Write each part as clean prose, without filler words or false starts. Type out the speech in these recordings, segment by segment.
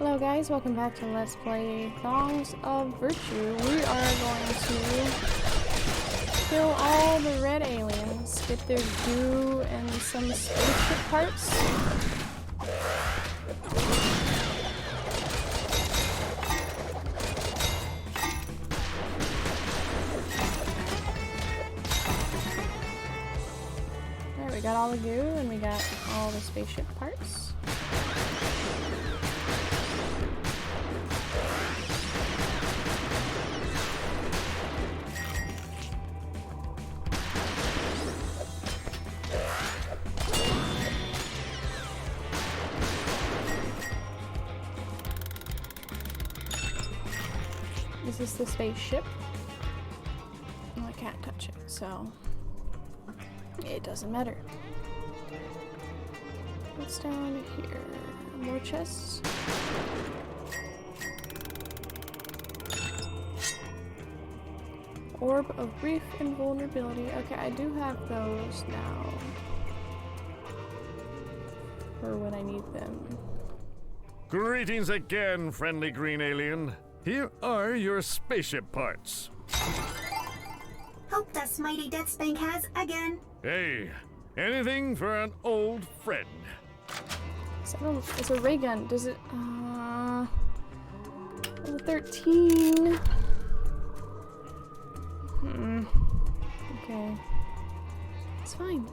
Hello guys, welcome back to Let's Play Thongs of Virtue. We are going to kill all the red aliens, get their goo and some spaceship parts. Alright, we got all the goo and we got all the spaceship parts. This is the spaceship. Well, I can't touch it, so it doesn't matter. What's down here? More chests. Orb of Brief Invulnerability. Okay, I do have those now. For when I need them. Greetings again, friendly green alien. Here are your spaceship parts. Hope this mighty Deathspank has again. Hey, anything for an old friend. It's a ray gun. Does it? Level 13. Okay. It's fine.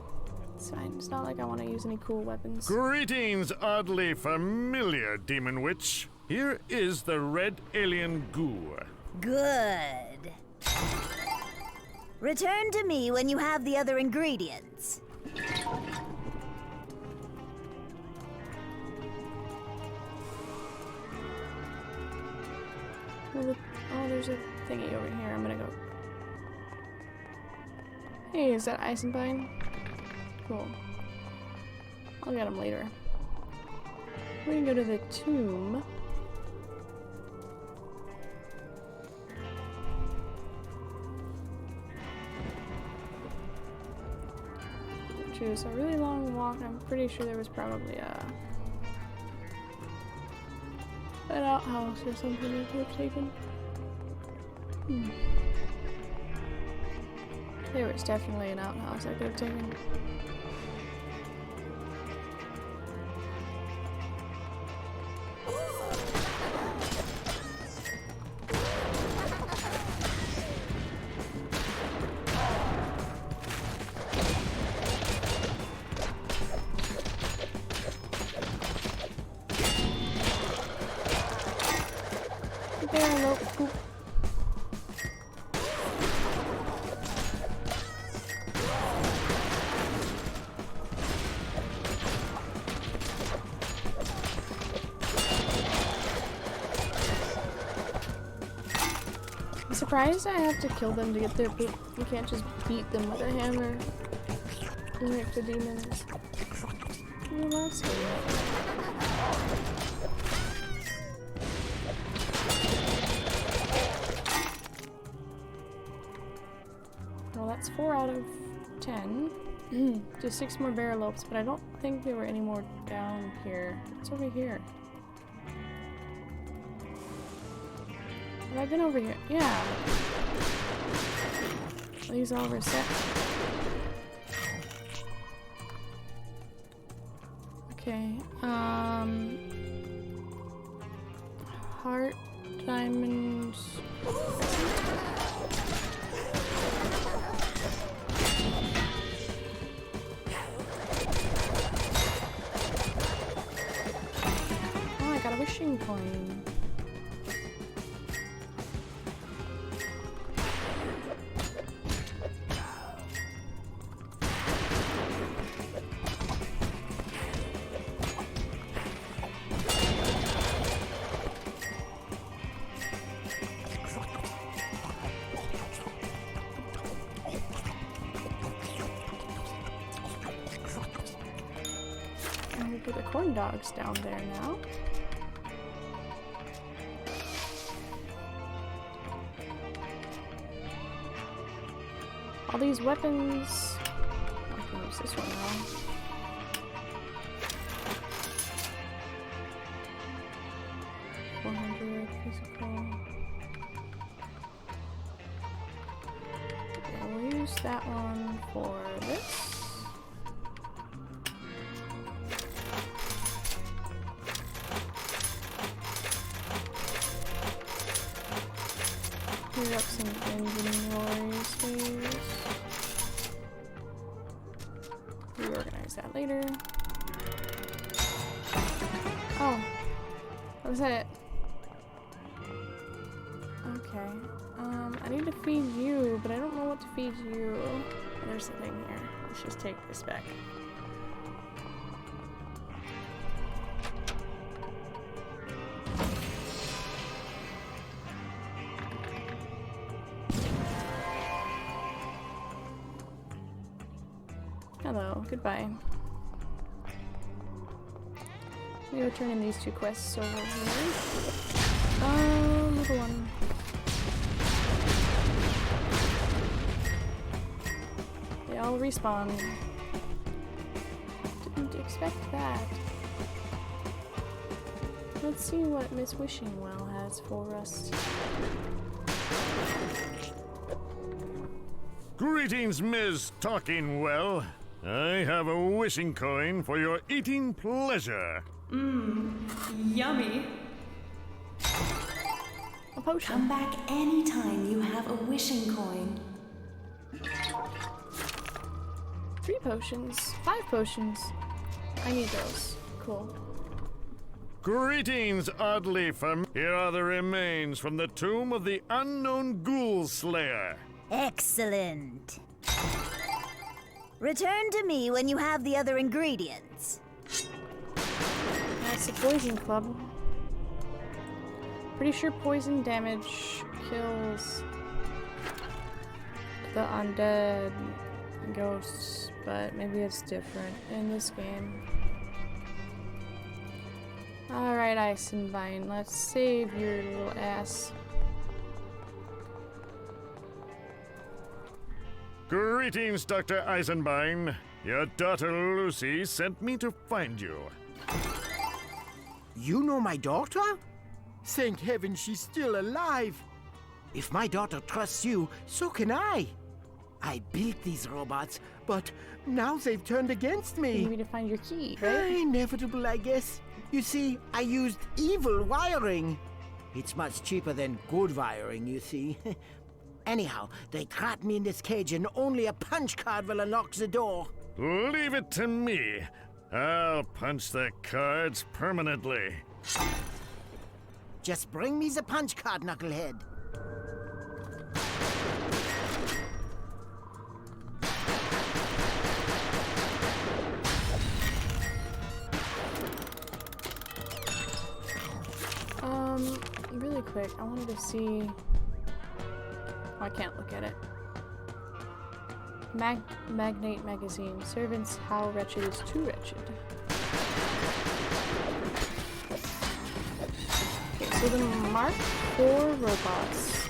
It's fine. It's not like I want to use any cool weapons. Greetings, oddly familiar demon witch. Here is the red alien goo. Good. Return to me when you have the other ingredients. Well, oh, there's a thingy over here. I'm gonna go. Hey, is that Eisenbein? Cool. I'll get him later. We're gonna go to the tomb. Which is a really long walk. I'm pretty sure there was probably an outhouse or something we could have taken. There was definitely an outhouse I could have taken. Surprised I have to kill them to get their poop. You can't just beat them with a hammer. Like the demons. Well, that's 4 out of 10. Just 6 more barrel lopes, but I don't think there were any more down here. It's over here. Have I been over here? Yeah. These all reset. Okay. Heart, diamonds. Oh, I got a wishing coin. Put the corn dogs down there now. All these weapons. I can use this one now. 400 physical. Yeah, we'll use that one for this. Clear up some inventory space. Reorganize that later. Oh, that was it. Okay. I need to feed you, but I don't know what to feed you. Oh, there's the thing here. Let's just take this back. Hello, goodbye. I'm gonna turn in these two quests over here. Little one. They all respawn. Didn't expect that. Let's see what Miss Wishingwell has for us. Greetings, Ms. Talking Well. I have a wishing coin for your eating pleasure. Yummy. A potion. Come back anytime you have a wishing coin. 3 potions. 5 potions. I need those. Cool. Greetings, oddly Here are the remains from the tomb of the unknown ghoul slayer. Excellent. Return to me when you have the other ingredients. That's the poison club. Pretty sure poison damage kills the undead ghosts, but maybe it's different in this game. Alright, Eisenbein, let's save your little ass. Greetings, Dr. Eisenbein. Your daughter Lucy sent me to find you. You know my daughter? Thank heaven she's still alive. If my daughter trusts you, so can I. I built these robots, but now they've turned against You me. need me to find your key, right? Inevitable, I guess. You see, I used evil wiring. It's much cheaper than good wiring, you see. Anyhow, they trapped me in this cage and only a punch card will unlock the door. Leave it to me. I'll punch the cards permanently. Just bring me the punch card, knucklehead. Really quick, I wanted to see... Oh, I can't look at it. Magnate Magazine. Servants, how wretched is too wretched. Okay, so the Mark IV robots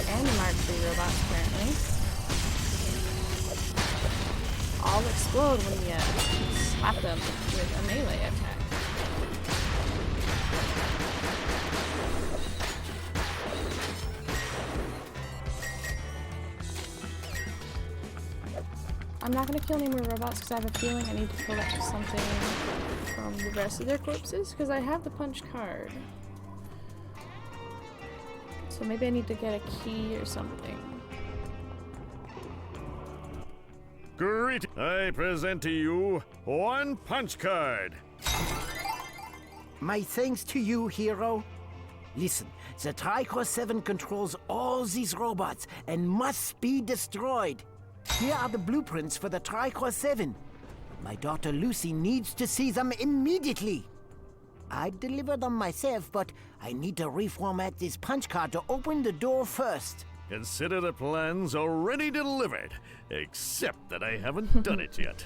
and the Mark III robots apparently all explode when you slap them with a melee attack. I'm not gonna kill any more robots because I have a feeling I need to collect something from the rest of their corpses because I have the punch card. So maybe I need to get a key or something. Great! I present to you one punch card. My thanks to you, hero. Listen, the Tricor 7 controls all these robots and must be destroyed. Here are the blueprints for the Tricor 7. My daughter Lucy needs to see them immediately. I'd deliver them myself, but I need to reformat this punch card to open the door first. Consider the plans already delivered, except that I haven't done it yet.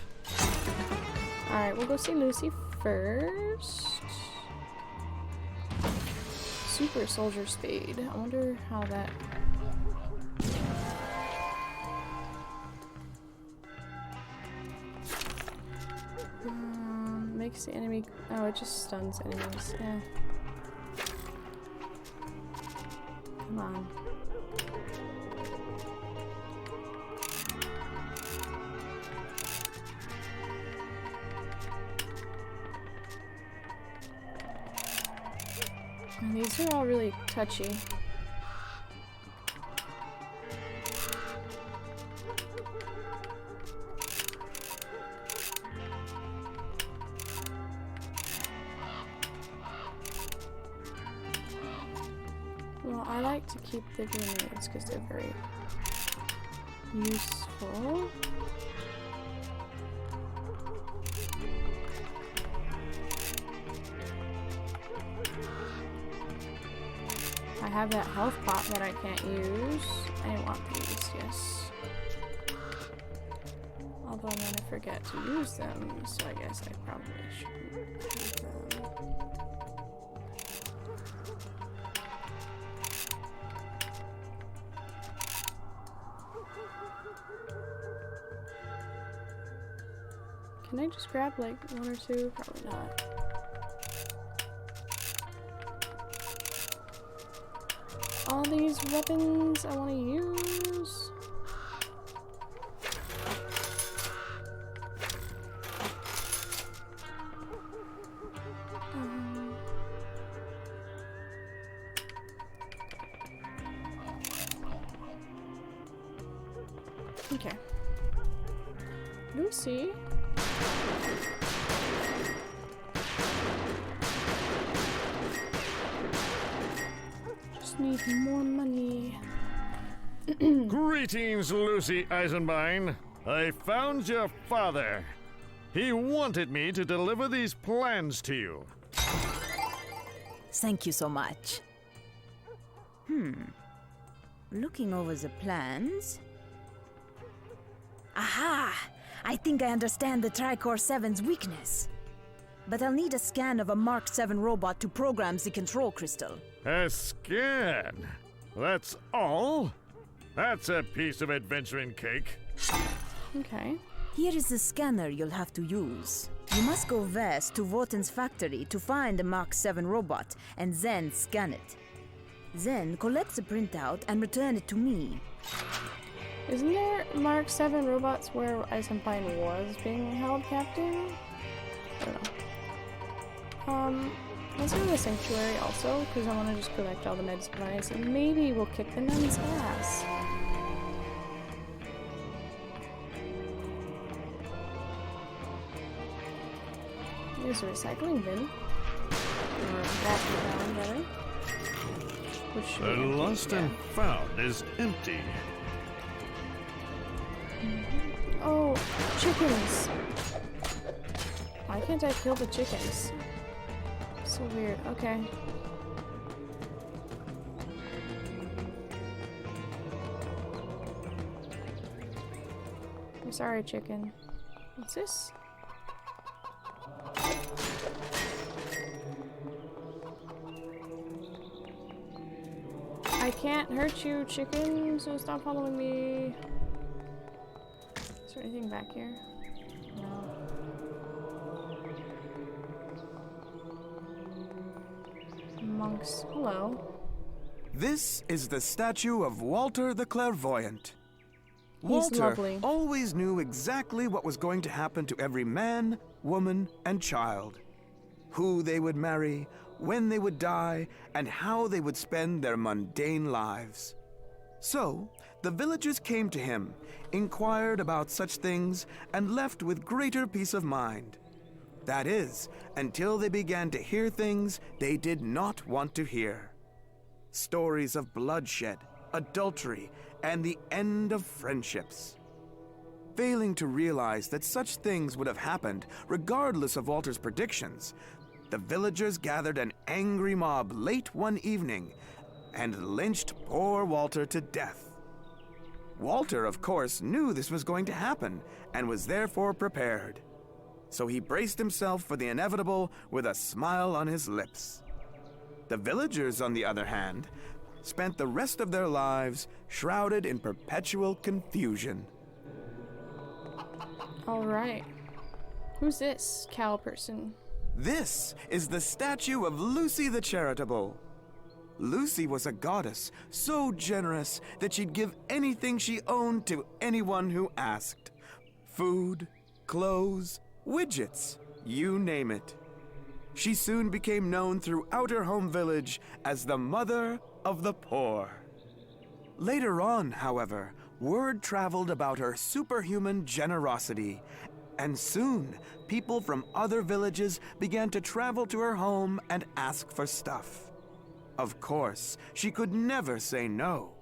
Alright, we'll go see Lucy first. Super Soldier Spade. I wonder how that... makes the enemy... Oh, it just stuns enemies. Yeah. Come on. And these are all really touchy. Well, I like to keep the grenades because they're very useful. I have that health pot that I can't use. I want these, yes. Although I'm gonna forget to use them, so I guess I probably shouldn't use them. Can I just grab like one or two? Probably not. All these weapons I want to use. Okay. Lucy. Need more money. Greetings, Lucy Eisenbein. I found your father. He wanted me to deliver these plans to you. Thank you so much. Looking over the plans. Aha! I think I understand the Tricor 7's weakness. But I'll need a scan of a Mark 7 robot to program the control crystal. A scan? That's all? That's a piece of adventuring cake. Okay. Here is the scanner you'll have to use. You must go west to Wotan's factory to find the Mark 7 robot and then scan it. Then collect the printout and return it to me. Isn't there Mark 7 robots where Eisenbein was being held captive? I don't know. Let's go to the sanctuary also, because I want to just collect all the med supplies, and maybe we'll kick the nuns' ass. There's a recycling bin. Or basket down, rather. Which should be empty, Lost yeah. and found is empty. Oh, chickens! Why can't I kill the chickens? So weird. Okay. I'm sorry, chicken. What's this? I can't hurt you, chicken, so stop following me. Is there anything back here? No. Monks. Hello. This is the statue of Walter the Clairvoyant. He's Walter lovely. always knew exactly what was going to happen to every man, woman, and child. Who they would marry, when they would die, and how they would spend their mundane lives. So, the villagers came to him, inquired about such things, and left with greater peace of mind. That is, until they began to hear things they did not want to hear. Stories of bloodshed, adultery, and the end of friendships. Failing to realize that such things would have happened regardless of Walter's predictions, the villagers gathered an angry mob late one evening and lynched poor Walter to death. Walter, of course, knew this was going to happen and was therefore prepared. So he braced himself for the inevitable with a smile on his lips. The villagers, on the other hand, spent the rest of their lives shrouded in perpetual confusion. Alright. Who's this cow person? This is the statue of Lucy the Charitable. Lucy was a goddess so generous that she'd give anything she owned to anyone who asked. Food, clothes, widgets, you name it. She soon became known throughout her home village as the Mother of the Poor. Later on, however, word traveled about her superhuman generosity, and soon people from other villages began to travel to her home and ask for stuff. Of course, she could never say no.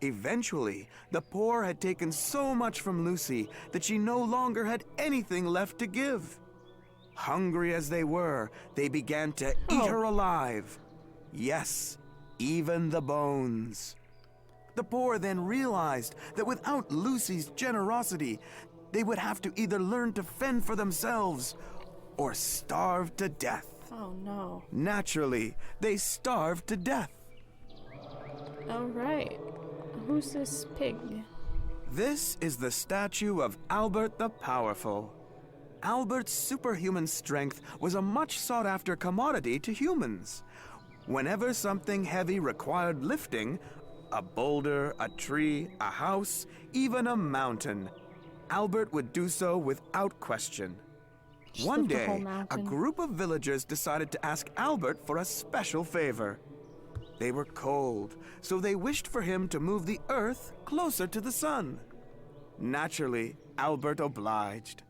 Eventually, the poor had taken so much from Lucy that she no longer had anything left to give. Hungry as they were, they began to eat her alive. Yes, even the bones. The poor then realized that without Lucy's generosity, they would have to either learn to fend for themselves or starve to death. Oh no. Naturally, they starved to death. Alright. Who's this pig? This is the statue of Albert the Powerful. Albert's superhuman strength was a much sought-after commodity to humans. Whenever something heavy required lifting, a boulder, a tree, a house, even a mountain, Albert would do so without question. Just One lift the whole day, a mountain. group of villagers decided to ask Albert for a special favor. They were cold, so they wished for him to move the earth closer to the sun. Naturally, Albert obliged.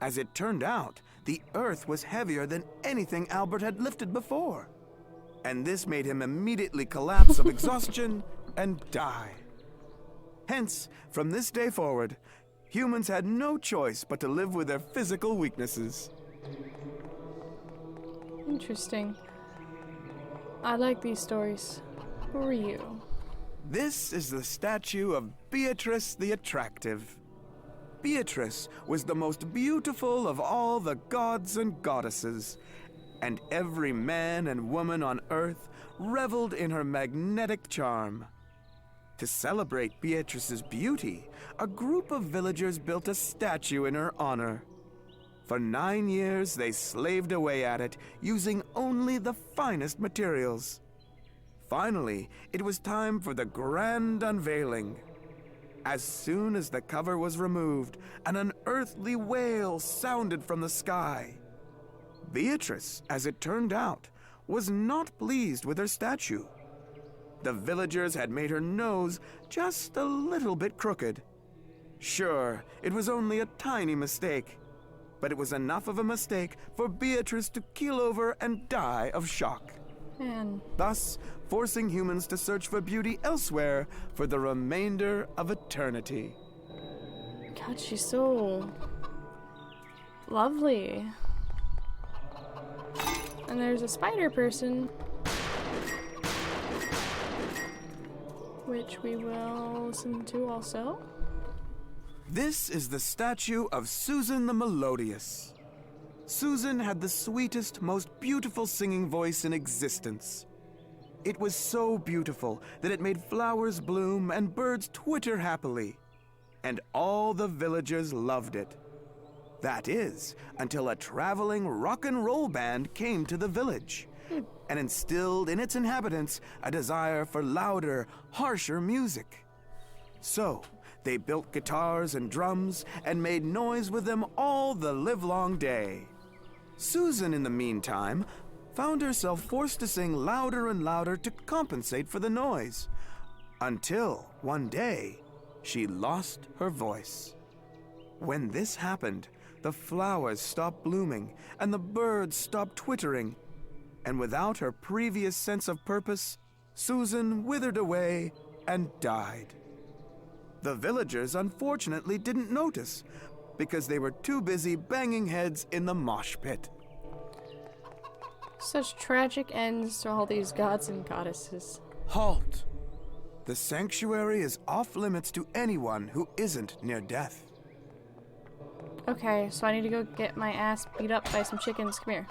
As it turned out, the earth was heavier than anything Albert had lifted before. And this made him immediately collapse of exhaustion and die. Hence, from this day forward, humans had no choice but to live with their physical weaknesses. Interesting. I like these stories. Who are you? This is the statue of Beatrice the Attractive. Beatrice was the most beautiful of all the gods and goddesses, and every man and woman on Earth reveled in her magnetic charm. To celebrate Beatrice's beauty, a group of villagers built a statue in her honor. For 9 years, they slaved away at it, using only the finest materials. Finally, it was time for the grand unveiling. As soon as the cover was removed, an unearthly wail sounded from the sky. Beatrice, as it turned out, was not pleased with her statue. The villagers had made her nose just a little bit crooked. Sure, it was only a tiny mistake, but it was enough of a mistake for Beatrice to keel over and die of shock. Man. Thus, forcing humans to search for beauty elsewhere for the remainder of eternity. God, she's so lovely. And there's a spider person, which we will listen to also. This is the statue of Susan the Melodious. Susan had the sweetest, most beautiful singing voice in existence. It was so beautiful that it made flowers bloom and birds twitter happily. And all the villagers loved it. That is, until a traveling rock and roll band came to the village and instilled in its inhabitants a desire for louder, harsher music. So, they built guitars and drums and made noise with them all the livelong day. Susan, in the meantime, found herself forced to sing louder and louder to compensate for the noise, until one day she lost her voice. When this happened, the flowers stopped blooming and the birds stopped twittering, and without her previous sense of purpose, Susan withered away and died. The villagers unfortunately didn't notice, because they were too busy banging heads in the mosh pit. Such tragic ends to all these gods and goddesses. Halt! The sanctuary is off limits to anyone who isn't near death. Okay, so I need to go get my ass beat up by some chickens. Come here.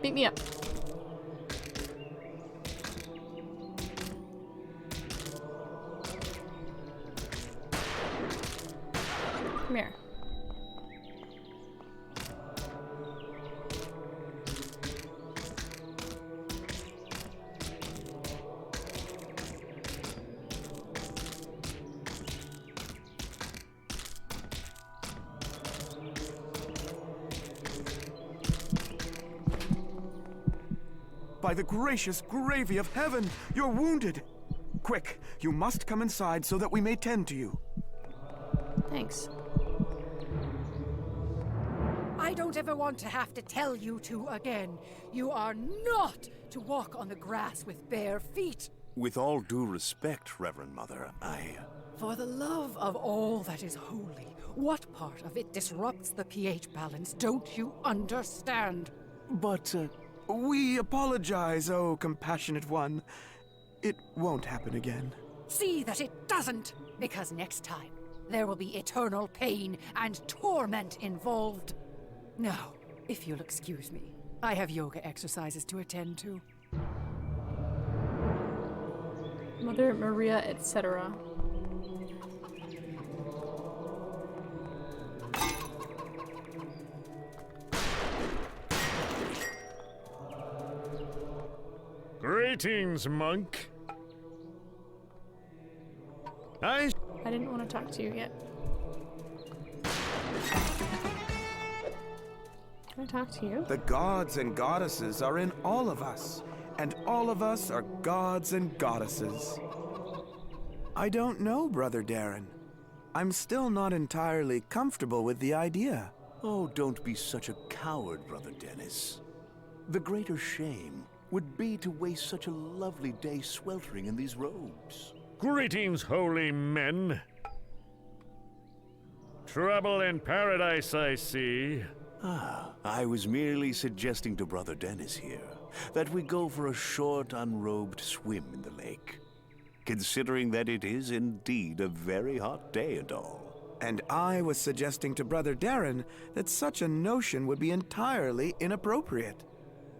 Beat me up. Come here. By the gracious gravy of heaven, you're wounded! Quick, you must come inside so that we may tend to you. Thanks. I don't ever want to have to tell you two again. You are not to walk on the grass with bare feet. With all due respect, Reverend Mother, For the love of all that is holy, what part of it disrupts the pH balance? Don't you understand? But, We apologize, oh compassionate one. It won't happen again. See that it doesn't, because next time there will be eternal pain and torment involved. Now, if you'll excuse me, I have yoga exercises to attend to. Mother Maria, etc. Greetings, monk. I didn't want to talk to you yet. Can I talk to you? The gods and goddesses are in all of us, and all of us are gods and goddesses. I don't know, Brother Darren. I'm still not entirely comfortable with the idea. oh, don't be such a coward, Brother Dennis. The greater shame would be to waste such a lovely day sweltering in these robes. Greetings, holy men. Trouble in paradise, I see. I was merely suggesting to Brother Dennis here that we go for a short, unrobed swim in the lake, considering that it is indeed a very hot day and all. And I was suggesting to Brother Darren that such a notion would be entirely inappropriate.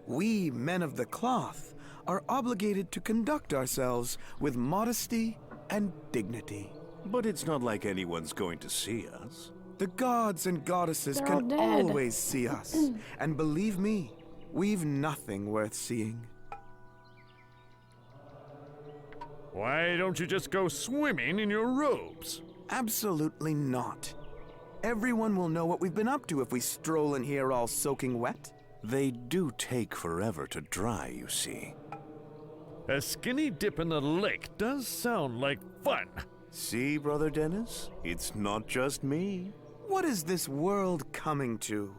We, men of the cloth, are obligated to conduct ourselves with modesty and dignity. But it's not like anyone's going to see us. The gods and goddesses They're all can dead. always see us. And believe me, we've nothing worth seeing. Why don't you just go swimming in your robes? Absolutely not. Everyone will know what we've been up to if we stroll in here all soaking wet. They do take forever to dry, you see. A skinny dip in the lake does sound like fun. See, Brother Dennis? It's not just me. What is this world coming to?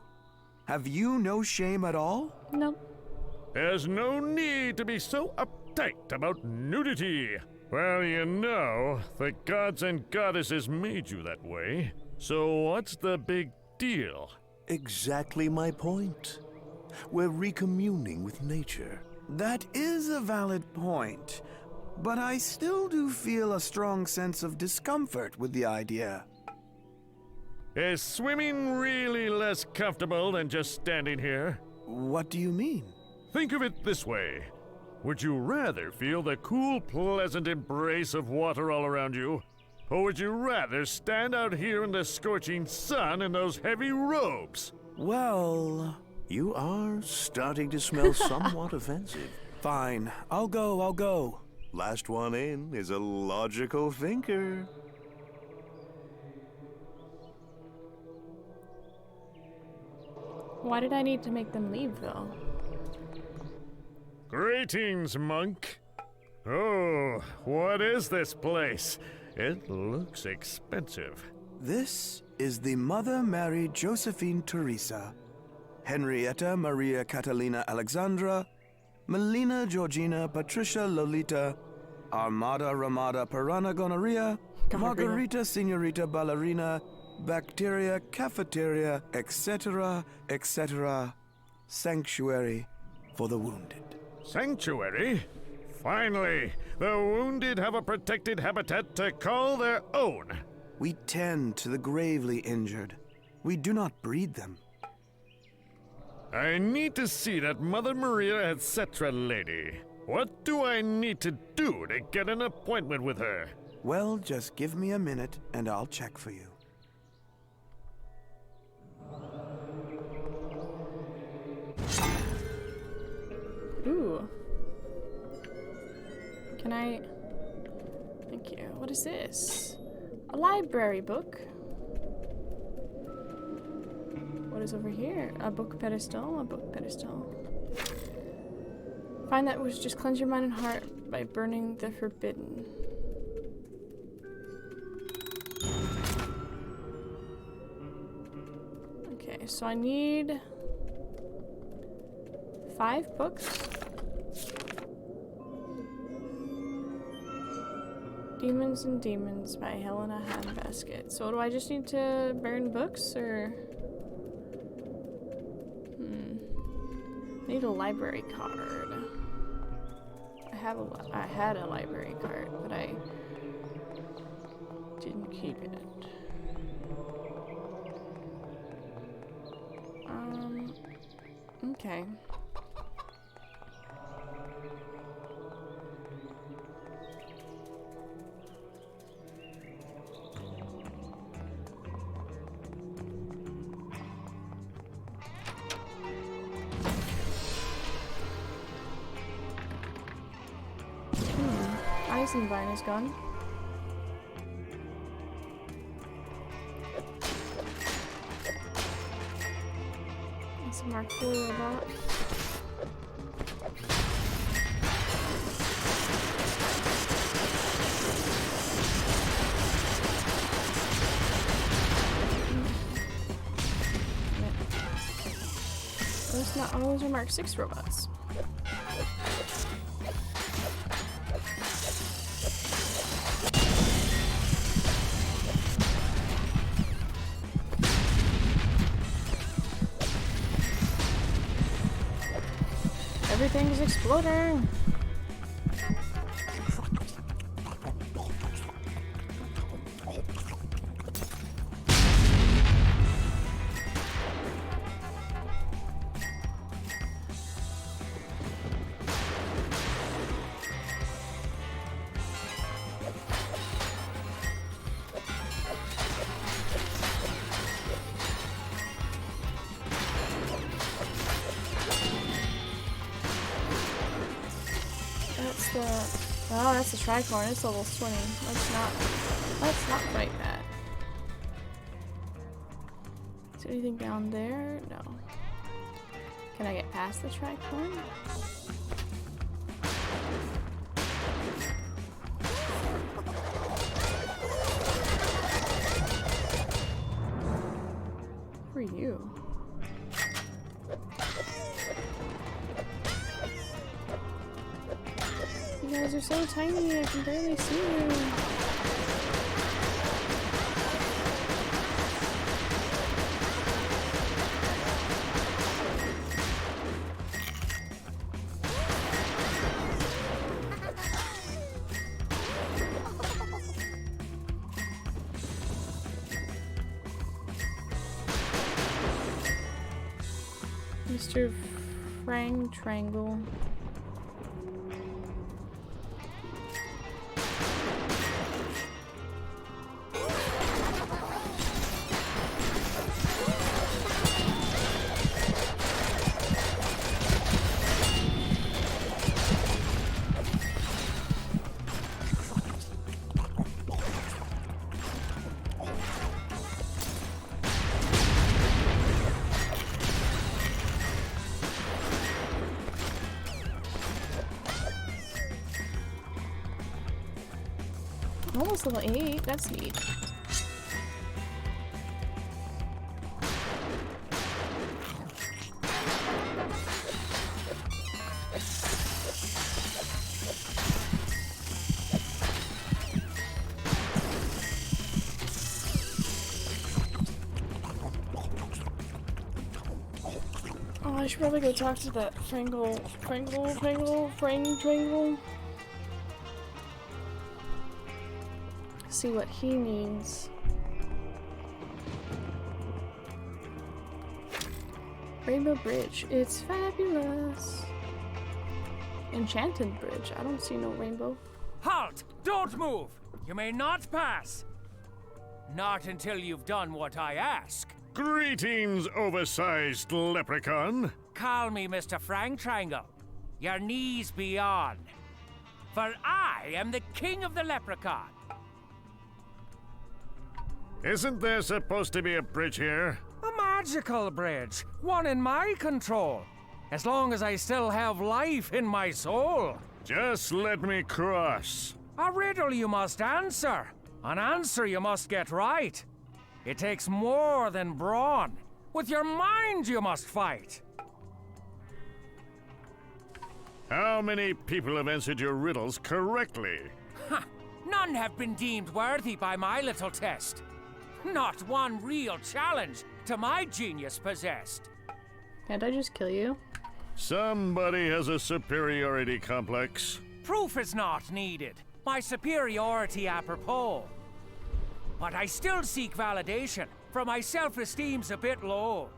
Have you no shame at all? No. There's no need to be so uptight about nudity. Well, you know, the gods and goddesses made you that way. So what's the big deal? Exactly my point. We're recommuning with nature. That is a valid point, but I still do feel a strong sense of discomfort with the idea. Is swimming really less comfortable than just standing here? What do you mean? Think of it this way. Would you rather feel the cool, pleasant embrace of water all around you? Or would you rather stand out here in the scorching sun in those heavy robes? Well, You are starting to smell somewhat offensive. fine. I'll go. Last one in is a logical thinker. Why did I need to make them leave, though? Greetings, monk. Oh, what is this place? It looks expensive. This is the Mother Mary Josephine Teresa, Henrietta Maria Catalina Alexandra, Melina Georgina Patricia Lolita, Armada Ramada Pirana Gonorrhea, Margarita Senorita Ballerina, Bacteria Cafeteria, etc., etc., Sanctuary for the Wounded. Sanctuary? Finally, the wounded have a protected habitat to call their own. We tend to the gravely injured. We do not breed them. I need to see that Mother Maria etc. lady. What do I need to do to get an appointment with her? Well, just give me a minute and I'll check for you. Ooh. Can I... Thank you. What is this? A library book. What is over here? A book pedestal? A book pedestal. Find that which just cleanse your mind and heart by burning the forbidden. Okay, so I need 5 books. Demons and Demons by Helena Handbasket. So do I just need to burn books, or? I need a library card. I had a library card, but I didn't keep it. Okay. Eisenbein is gone. It's a Mark IV robot. Those not all those are Mark VI robots. Everything's exploding. Oh, that's the tricorn. It's level 20. Let's not fight that. Is there anything down there? No. Can I get past the tricorn? Who are you? You guys are so tiny, I can barely see you. Mr. Frang Triangle. Almost level 8, that's neat. Oh, I should probably go talk to that Frangle. See what he needs. Rainbow Bridge. It's fabulous. Enchanted Bridge. I don't see no rainbow. Halt! Don't move! You may not pass! Not until you've done what I ask. Greetings, oversized leprechaun. Call me Mr. Frank Triangle. Your knees be on. For I am the king of the leprechaun. Isn't there supposed to be a bridge here? A magical bridge. One in my control. as long as I still have life in my soul. Just let me cross. A riddle you must answer. An answer you must get right. It takes more than brawn. With your mind you must fight. How many people have answered your riddles correctly? None have been deemed worthy by my little test. Not one real challenge to my genius possessed. Can't I just kill you? Somebody has a superiority complex. Proof is not needed. My superiority apropos. But I still seek validation, for my self-esteem's a bit low.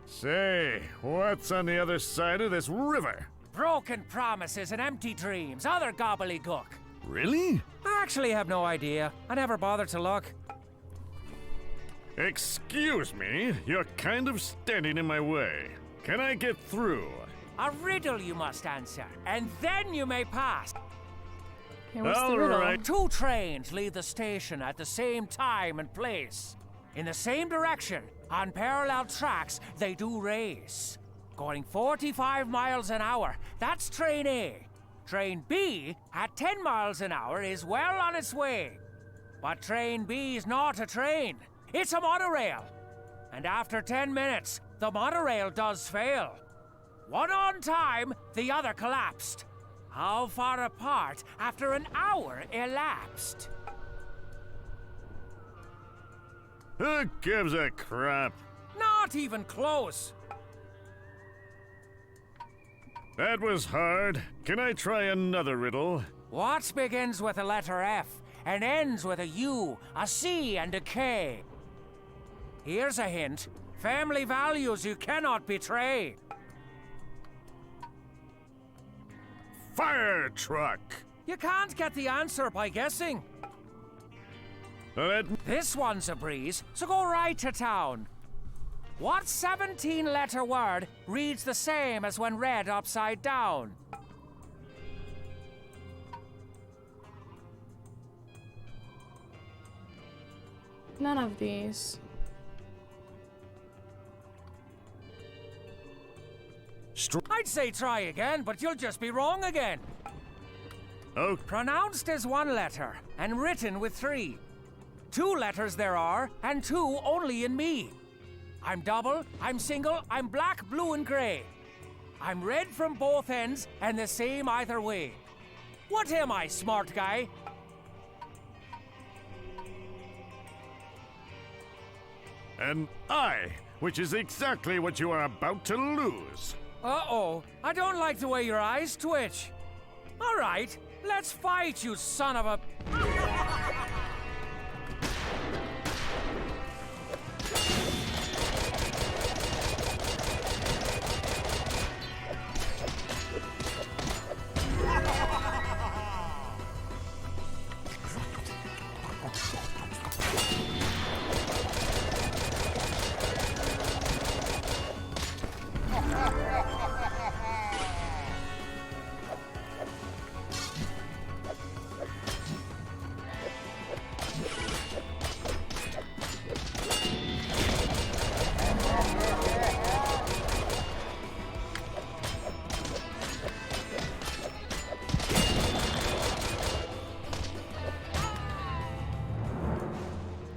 Say, what's on the other side of this river? Broken promises and empty dreams, other gobbledygook. Really? I actually have no idea. I never bothered to look. Excuse me, you're kind of standing in my way. Can I get through? A riddle you must answer, and then you may pass. Okay, what's the riddle? Alright. 2 trains leave the station at the same time and place. In the same direction, on parallel tracks, they do race. Going 45 miles an hour, that's train A. Train B, at 10 miles an hour, is well on its way. But train B's not a train, it's a monorail. And after 10 minutes, the monorail does fail. One on time, the other collapsed. How far apart after an hour elapsed? Who gives a crap? Not even close. That was hard. Can I try another riddle? What begins with the letter F and ends with a U, a C, and a K? Here's a hint. Family values you cannot betray. Fire truck! You can't get the answer by guessing. This one's a breeze, so go right to town. What 17-letter word reads the same as when read upside down? None of these. I'd say try again, but you'll just be wrong again. Oh. Pronounced as 1 letter, and written with 3. 2 letters there are, and 2 only in me. I'm double, I'm single, I'm black, blue, and grey. I'm red from both ends, and the same either way. What am I, smart guy? An eye, which is exactly what you are about to lose. Uh-oh, I don't like the way your eyes twitch. All right, let's fight, you son of a...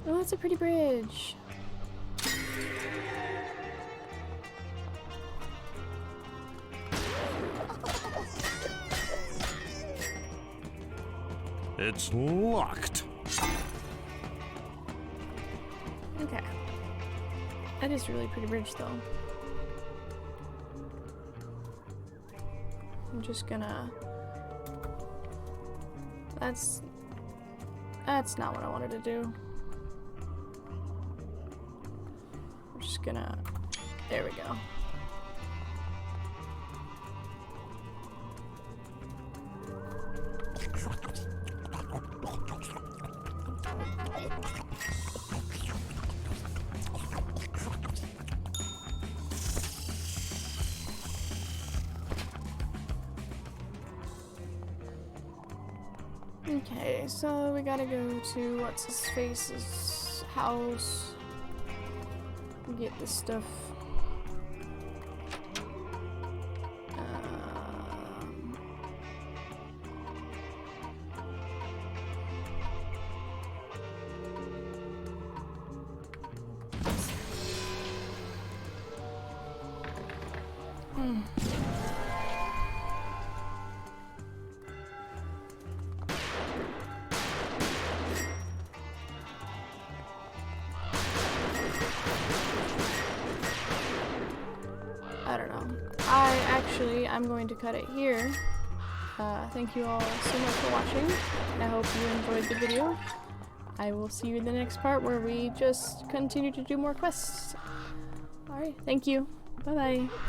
Oh, that's a pretty bridge. It's locked. Okay. That is really pretty bridge, though. I'm just gonna... That's not what I wanted to do. I'm just gonna... There we go. Okay, so we gotta go to what's his face's house. Get this stuff. I don't know. I'm going to cut it here. Thank you all so much for watching. I hope you enjoyed the video. I will see you in the next part where we just continue to do more quests. Alright, thank you. Bye-bye.